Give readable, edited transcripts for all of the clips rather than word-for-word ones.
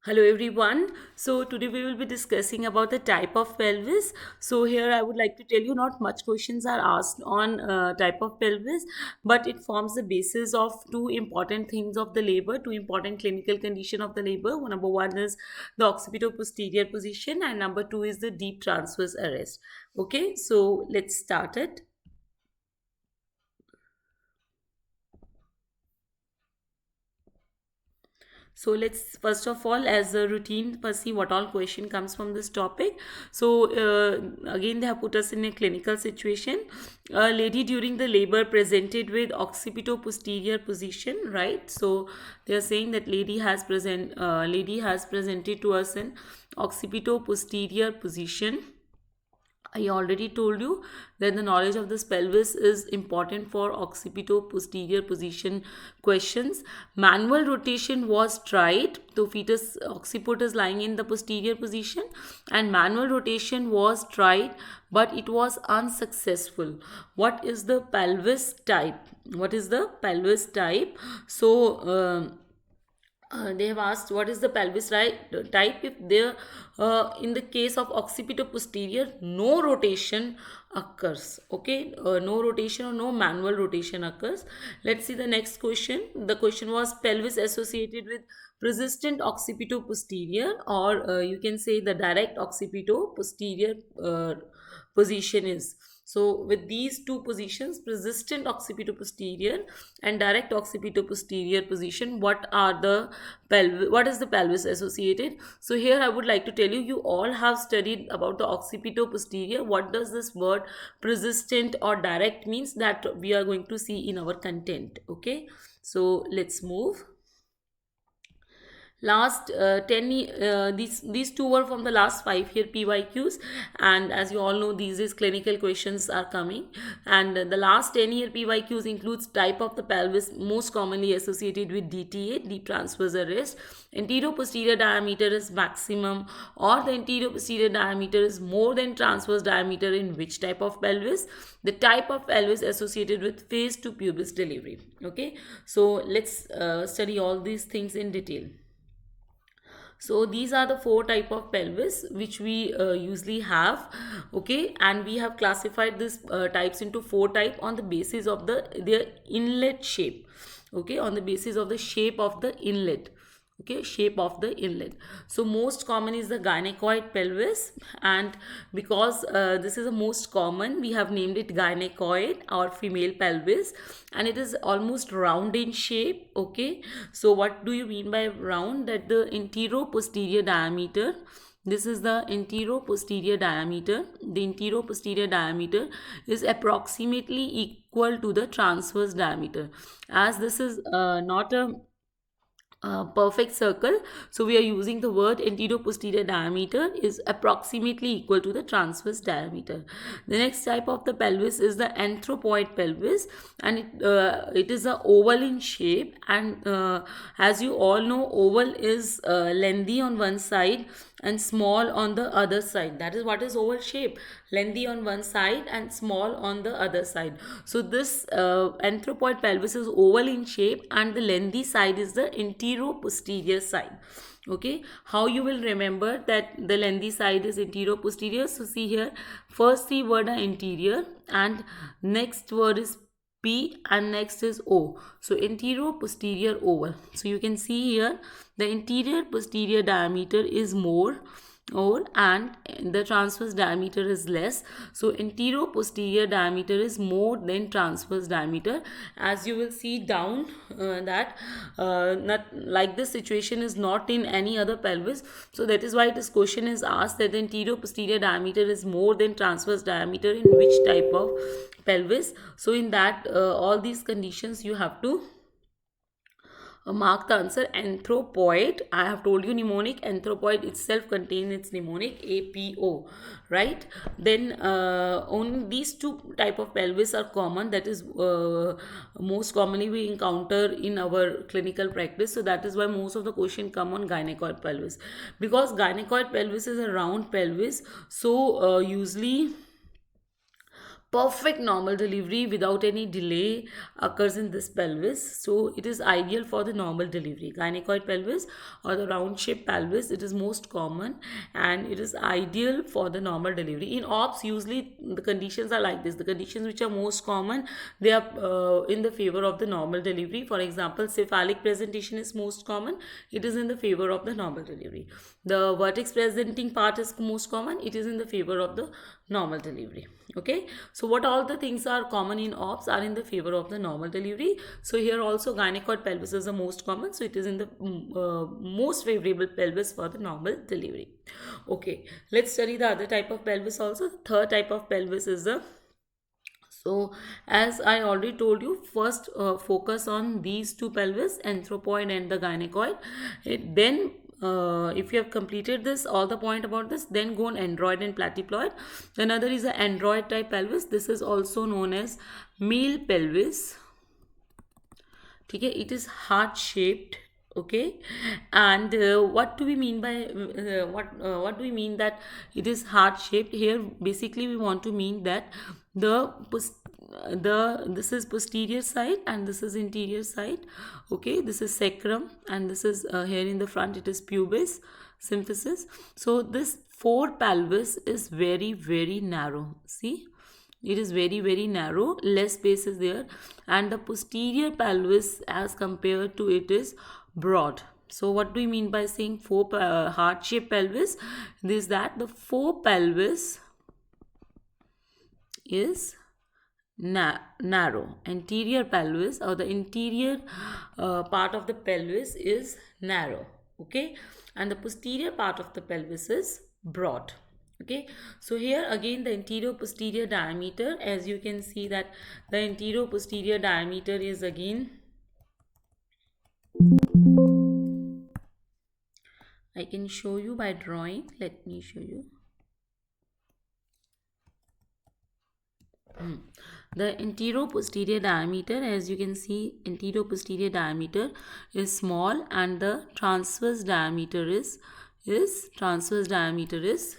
Hello everyone. So today we will be discussing about the type of pelvis. So here I would like to tell you not much questions are asked on type of pelvis, but it forms the basis of two important things of the labor, two important clinical condition of the labor. Number one is the occipito-posterior position, and number two is the deep transverse arrest. Okay, so let's start it. So let's first of all, as a routine, first see what all question comes from this topic. So again, they have put us in a clinical situation. A lady during the labor presented with occipito-posterior position, right? So they are saying that lady has presented to us in occipito-posterior position. I already told you that the knowledge of this pelvis is important for occipito-posterior position questions. Manual rotation was tried. So fetus occiput is lying in the posterior position and manual rotation was tried, but it was unsuccessful. What is the pelvis type? What is the pelvis type? They have asked what is the pelvis type if there in the case of occipito-posterior no rotation occurs. Okay, no rotation or no manual rotation occurs. Let's see the next question. The question was pelvis associated with persistent occipito-posterior, or you can say the direct occipito-posterior position is. So with these two positions, persistent occipito-posterior and direct occipito-posterior position, what is the pelvis associated? So here I would like to tell you, you all have studied about the occipito-posterior. What does this word persistent or direct means, that we are going to see in our content. Okay, so let's move. Last these two were from the last 5 year pyqs, and as you all know, these is clinical questions are coming. And the last 10-year pyqs includes type of the pelvis most commonly associated with DTA, deep transverse arrest. Anterior posterior diameter is maximum, or the anterior posterior diameter is more than transverse diameter in which type of pelvis. The type of pelvis associated with phase to pubis delivery. Okay, so let's study all these things in detail. So these are the four type of pelvis which we usually have. Okay, and we have classified these types into four type on the basis of their inlet shape. Okay, on the basis of the shape of the inlet. Okay, shape of the inlet. So most common is the gynecoid pelvis, and because this is the most common, we have named it gynecoid or female pelvis, and it is almost round in shape. Okay, so what do you mean by round? That the anterior posterior diameter, this is the anterior posterior diameter, the anterior posterior diameter is approximately equal to the transverse diameter. As this is not a perfect circle, so we are using the word anterior posterior diameter is approximately equal to the transverse diameter. The next type of the pelvis is the anthropoid pelvis, and it is a oval in shape, and as you all know, oval is lengthy on one side and small on the other side. That is what is oval shape: lengthy on one side and small on the other side. So this anthropoid pelvis is oval in shape, and the lengthy side is the anterior posterior side. Okay, how you will remember that the lengthy side is anterior posterior? So see here, first the word are anterior, and next word is P, and next is O. So anterior posterior oval. So you can see here the anterior posterior diameter is more, and the transverse diameter is less. So anterior posterior diameter is more than transverse diameter. As you will see down that not like this situation is not in any other pelvis. So that is why this question is asked, that the anterior posterior diameter is more than transverse diameter in which type of pelvis. So in that all these conditions you have to mark the answer anthropoid. I have told you mnemonic anthropoid itself contains its mnemonic APO, right? Then only these two type of pelvis are common, that is most commonly we encounter in our clinical practice. So that is why most of the question come on gynecoid pelvis, because gynecoid pelvis is a round pelvis. So usually perfect normal delivery without any delay occurs in this pelvis, so it is ideal for the normal delivery. Gynecoid pelvis or the round shaped pelvis, it is most common and it is ideal for the normal delivery. In ops usually the conditions are like this. The conditions which are most common, they are in the favor of the normal delivery. For example, cephalic presentation is most common, it is in the favor of the normal delivery. The vertex presenting part is most common, it is in the favor of the normal delivery. Okay, so what all the things are common in ops are in the favor of the normal delivery. So here also gynecoid pelvis is the most common, so it is in the most favorable pelvis for the normal delivery. Okay, let's study the other type of pelvis also. The third type of pelvis is the, so as I already told you, first focus on these two pelvis, anthropoid and the gynecoid. Then if you have completed this, all the point about this, then go on android and platyploid. Another is the android type pelvis. This is also known as male pelvis. Okay, it is heart shaped. Okay, and what do we mean by what do we mean that it is heart shaped? Here basically we want to mean that this is posterior side and this is interior side. Okay, this is sacrum and this is here in the front it is pubis symphysis. So this four pelvis is very narrow. See, it is very narrow, less space is there, and the posterior pelvis as compared to it is broad. So what do we mean by saying four heart shaped pelvis? This that the four pelvis is narrow. Anterior pelvis or the interior part of the pelvis is narrow. Okay, and the posterior part of the pelvis is broad. Okay, so here again the anterior posterior diameter, as you can see that the anterior posterior diameter is again, I can show you by drawing. Let me show you. The anterior posterior diameter, as you can see, anterior posterior diameter is small and the transverse diameter is transverse diameter is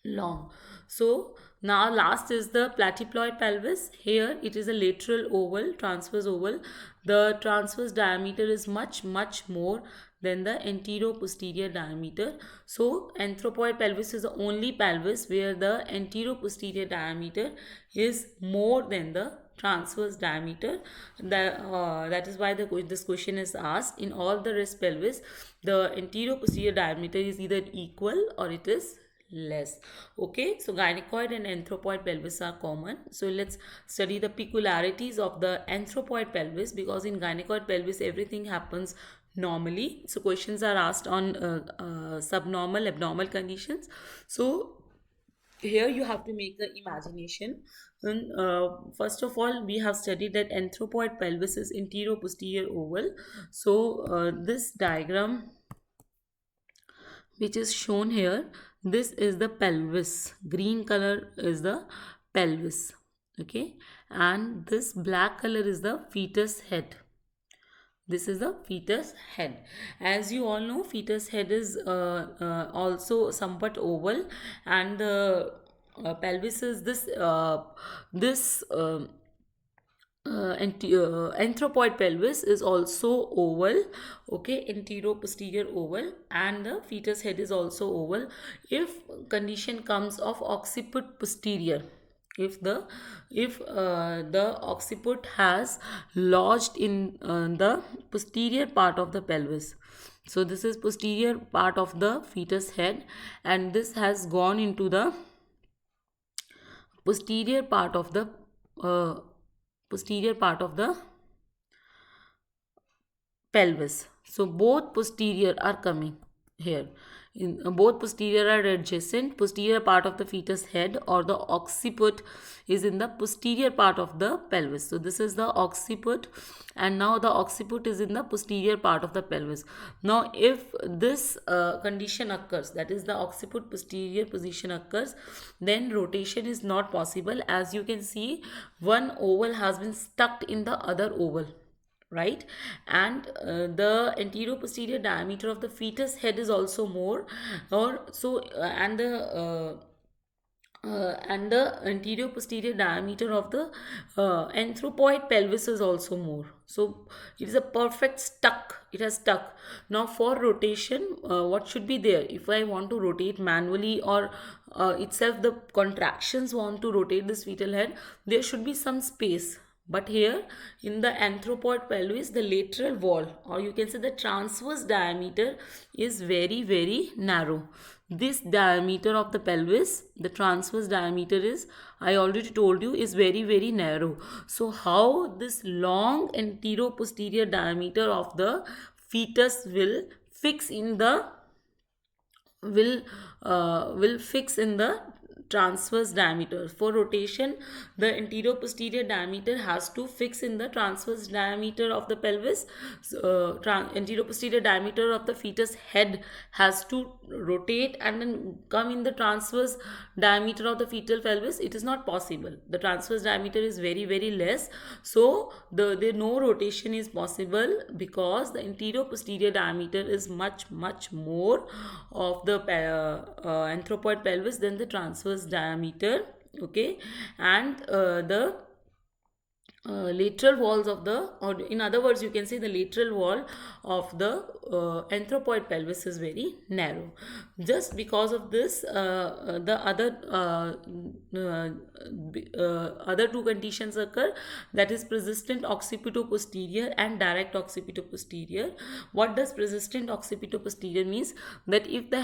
long. So now last is the platyploid pelvis. Here it is a lateral oval, transverse oval. The transverse diameter is much more than the anterior posterior diameter. So anthropoid pelvis is the only pelvis where the anterior posterior diameter is more than the transverse diameter. That is why this question is asked. In all the rest pelvis, the anterior posterior diameter is either equal or it is less. Okay, so gynecoid and anthropoid pelvis are common. So let's study the peculiarities of the anthropoid pelvis, because in gynecoid pelvis everything happens normally. So questions are asked on subnormal abnormal conditions. So here you have to make the imagination. And first of all, we have studied that anthropoid pelvis is interior posterior oval. So this diagram which is shown here, this is the pelvis. Green color is the pelvis. Okay, and this black color is the fetus head. This is the fetus head. As you all know, fetus head is also somewhat oval, and the pelvis is anthropoid pelvis is also oval. Okay, anterior posterior oval, and the fetus head is also oval. If condition comes of occiput posterior, if the occiput has lodged in the posterior part of the pelvis, so this is posterior part of the fetus head and this has gone into the posterior part of the uh, posterior part of the pelvis. So both posterior are coming here. In both posterior are adjacent. Posterior part of the fetus head or the occiput is in the posterior part of the pelvis. So this is the occiput, and now the occiput is in the posterior part of the pelvis. Now if this condition occurs, that is the occiput posterior position occurs, then rotation is not possible. As you can see, one oval has been stuck in the other oval, right? And the anterior posterior diameter of the fetus head is also more, or so and the and the anterior posterior diameter of the anthropoid pelvis is also more. So it is a perfect stuck, it has stuck. Now for rotation, what should be there? If I want to rotate manually, or itself the contractions want to rotate this fetal head, there should be some space. But here in the anthropoid pelvis, the lateral wall, or you can say the transverse diameter, is very, very narrow. This diameter of the pelvis, the transverse diameter is, I already told you, is very, very narrow. So how this long anterior posterior diameter of the fetus will will fix in the transverse diameter. For rotation, the anterior posterior diameter has to fix in the transverse diameter of the pelvis. So, anterior posterior diameter of the fetus head has to rotate and then come in the transverse diameter of the fetal pelvis. It is not possible. The transverse diameter is very, very less. So the no rotation is possible, because the anterior posterior diameter is much, much more of the anthropoid pelvis than the transverse diameter. Okay, and the lateral walls of the, or in other words, you can say the lateral wall of the anthropoid pelvis is very narrow. Just because of this, the other two conditions occur, that is persistent occipito-posterior and direct occipito-posterior. What does persistent occipito-posterior means? That if the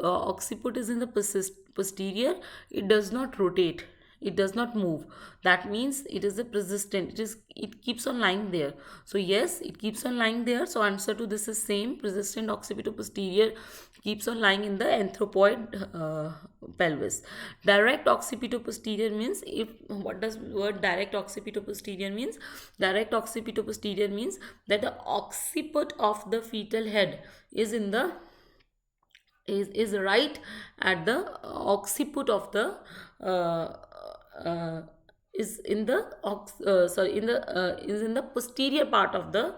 occiput is in the posterior, it does not rotate, it does not move. That means it is a persistent, it keeps on lying there. So yes, it keeps on lying there. So answer to this is same, persistent occipito-posterior keeps on lying in the anthropoid pelvis. Direct occipito-posterior means, if what does word direct occipito-posterior means? Direct occipito-posterior means that the occiput of the fetal head is in the is right at the occiput of the uh, is in the sorry in the is in the posterior part of the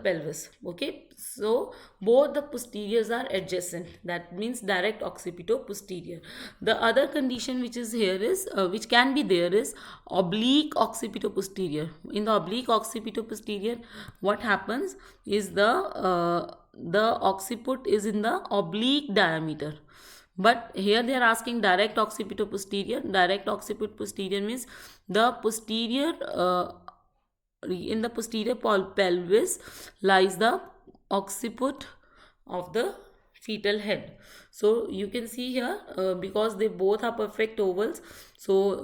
pelvis. Okay, so both the posteriors are adjacent, that means direct occipito posterior. The other condition which is here is which can be there is oblique occipito posterior. In the oblique occipito posterior, what happens is the occiput is in the oblique diameter. But here they are asking direct occipito posterior. Direct occiput posterior means the posterior in the posterior pelvis lies the occiput of the fetal head. So you can see here, because they both are perfect ovals, so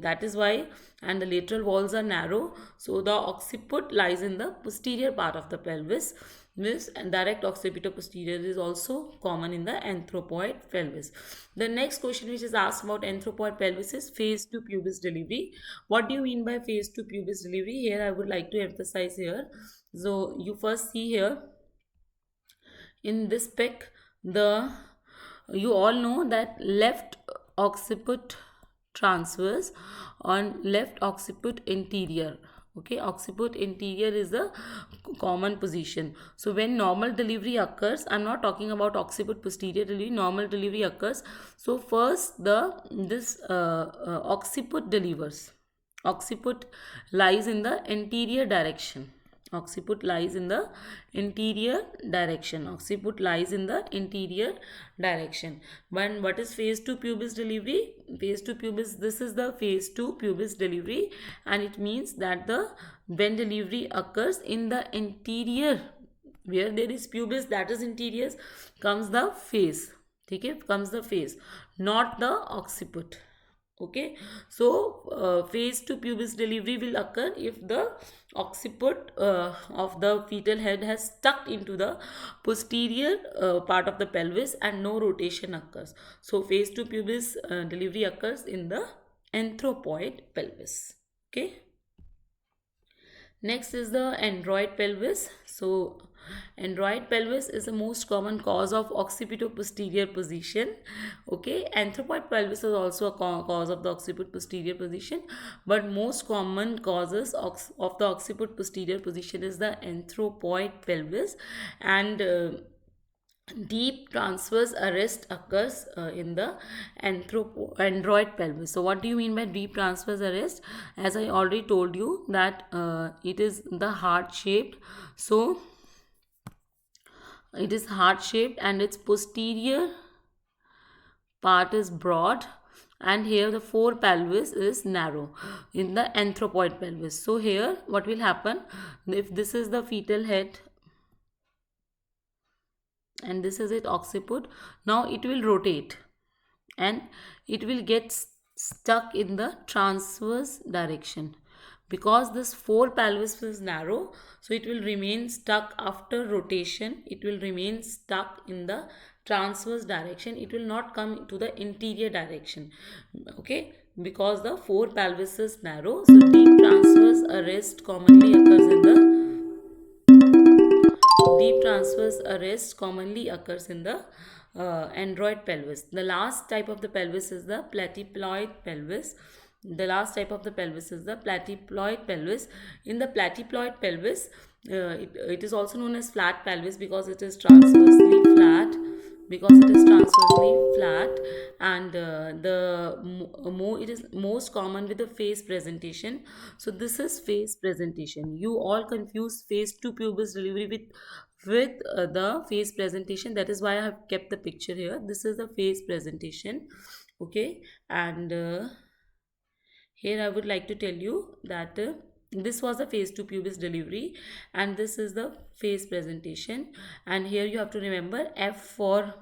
that is why, and the lateral walls are narrow, so the occiput lies in the posterior part of the pelvis. This and direct occipito posterior is also common in the anthropoid pelvis. The next question which is asked about anthropoid pelvis is phase 2 pubis delivery. What do you mean by phase 2 pubis delivery? Here I would like to emphasize here. So you first see here in this pic, the you all know that left occiput transverse on left occiput anterior. Okay, occiput anterior is the common position. So when normal delivery occurs, I'm not talking about occiput posterior delivery, normal delivery occurs. So first this occiput delivers. Occiput lies in the anterior direction. Occiput lies in the interior direction. Occiput lies in the interior direction. When what is phase 2 pubis delivery? Phase 2 pubis, this is the phase 2 pubis delivery, and it means that the when delivery occurs in the interior, where there is pubis, that is interior, comes the phase. Okay, comes the phase, not the occiput. Okay, so phase 2 pubis delivery will occur if the occiput of the fetal head has stuck into the posterior part of the pelvis and no rotation occurs. So phase 2 pubis delivery occurs in the anthropoid pelvis. Okay, next is the android pelvis. So android pelvis is the most common cause of occipito-posterior position. Okay, anthropoid pelvis is also a cause of the occiput-posterior position, but most common causes of the occiput-posterior position is the anthropoid pelvis. And deep transverse arrest occurs in the android pelvis. So what do you mean by deep transverse arrest? As I already told you that it is the heart shaped. So it is heart shaped and its posterior part is broad, and here the fore pelvis is narrow in the anthropoid pelvis. So here what will happen, if this is the fetal head and this is it occiput, now it will rotate and it will get stuck in the transverse direction. Because this fore pelvis is narrow, so it will remain stuck after rotation. It will remain stuck in the transverse direction. It will not come to the interior direction. Okay, because the fore pelvis is narrow, so deep transverse arrest commonly occurs in the deep transverse arrest commonly occurs in the android pelvis. The last type of the pelvis is the platyploid pelvis. The last type of the pelvis is the platyploid pelvis. In the platyploid pelvis, it is also known as flat pelvis because it is transversely flat, and it is most common with the face presentation. So this is face presentation. You all confuse face to pubis delivery with the face presentation. That is why I have kept the picture here. This is the face presentation. Okay, and here I would like to tell you that this was the face to pubis delivery and this is the face presentation. And here you have to remember F for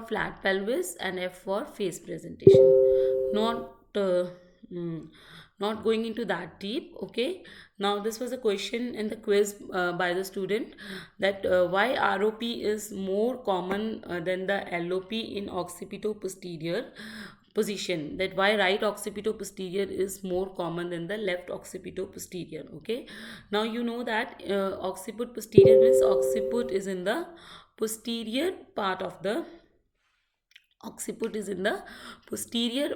flat pelvis and F for face presentation. Mm, not going into that deep. Okay. Now this was a question in the quiz by the student, that why ROP is more common than the LOP in occipito-posterior position. That why right occipito-posterior is more common than the left occipito-posterior. Okay. Now you know that occiput-posterior means occiput is in the posterior part of the occiput is in the posterior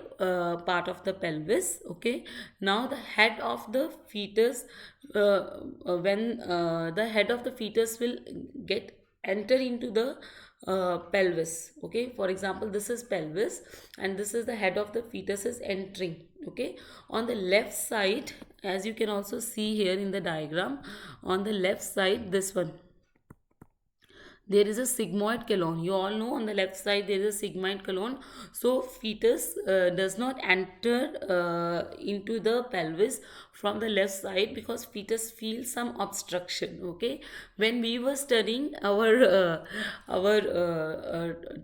part of the pelvis. Okay, now the head of the fetus, when the head of the fetus will get enter into the pelvis. Okay, for example, this is pelvis and this is the head of the fetus is entering. Okay, on the left side, as you can also see here in the diagram, on the left side, this one, there is a sigmoid colon. You all know on the left side there is a sigmoid colon. So fetus does not enter into the pelvis from the left side because fetus feels some obstruction. Okay, when we were studying, our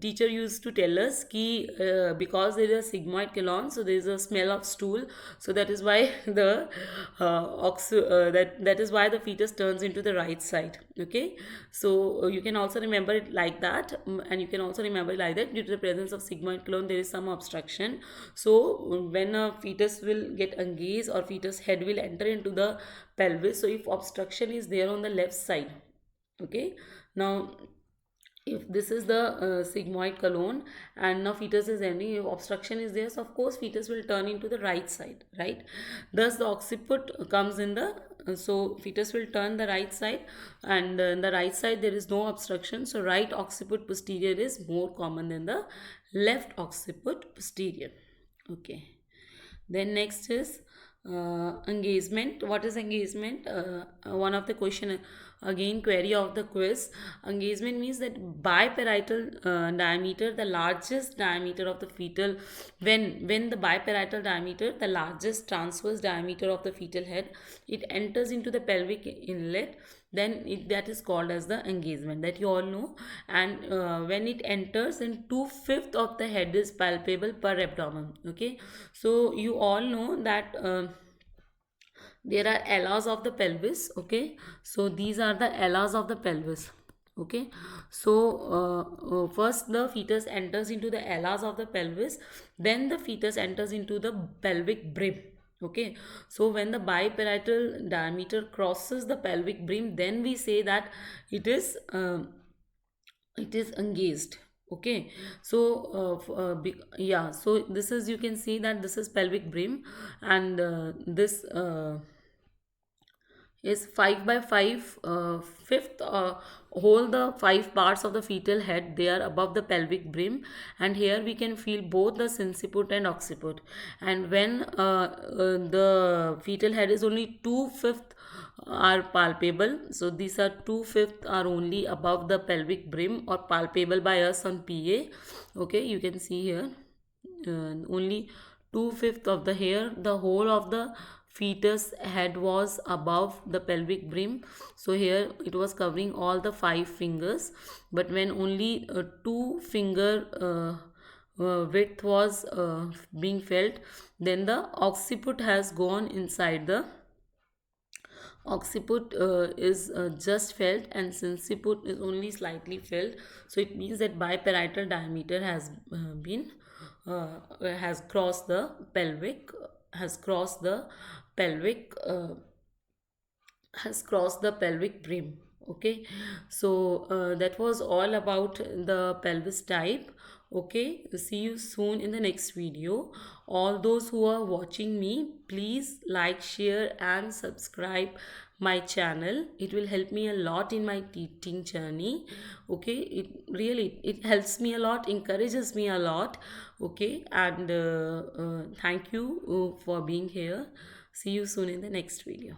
teacher used to tell us ki because there is a sigmoid colon, so there is a smell of stool. So that is why the that is why the fetus turns into the right side. Okay, so you can also remember it like that, and you can also remember it like that, due to the presence of sigmoid colon there is some obstruction. So when a fetus will get engaged or fetus head will enter into the pelvis, so if obstruction is there on the left side, okay, now if this is the sigmoid colon and now fetus is ending, if obstruction is there, so of course fetus will turn into the right side, right? Thus the occiput comes in the so fetus will turn the right side, and in the right side there is no obstruction, so right occiput posterior is more common than the left occiput posterior. Okay, then next is engagement. What is engagement? One of the question, again query of the quiz. Engagement means that biparietal diameter, the largest diameter of the fetal, when the biparietal diameter, the largest transverse diameter of the fetal head, it enters into the pelvic inlet, then that is called as the engagement, that you all know. And when it enters, then 2/5 of the head is palpable per abdomen. Okay, so you all know that there are alas of the pelvis. Okay, so these are the alas of the pelvis. Okay, so first the fetus enters into the alas of the pelvis, then the fetus enters into the pelvic brim. Okay, so when the biparietal diameter crosses the pelvic brim, then we say that it is engaged. Okay, so yeah, so this is, you can see that this is pelvic brim, and this is 5 by 5 fifth whole the five parts of the fetal head, they are above the pelvic brim, and here we can feel both the sinciput and occiput. And when the fetal head is only 2/5 are palpable, so these are 2/5 are only above the pelvic brim or palpable by us on PA. Okay, you can see here only 2/5 of the hair, the whole of the fetus head was above the pelvic brim. So here it was covering all the five fingers, but when only two finger width was being felt, then the occiput has gone inside the occiput is just felt, and sinciput is only slightly felt. So it means that biparietal diameter has crossed the pelvic has crossed the pelvic has crossed the pelvic brim. Okay, so that was all about the pelvis type. Okay, see you soon in the next video. All those who are watching me, please like, share and subscribe my channel. It will help me a lot in my teaching journey. Okay, it helps me a lot, encourages me a lot. Okay, and thank you for being here. See you soon in the next video.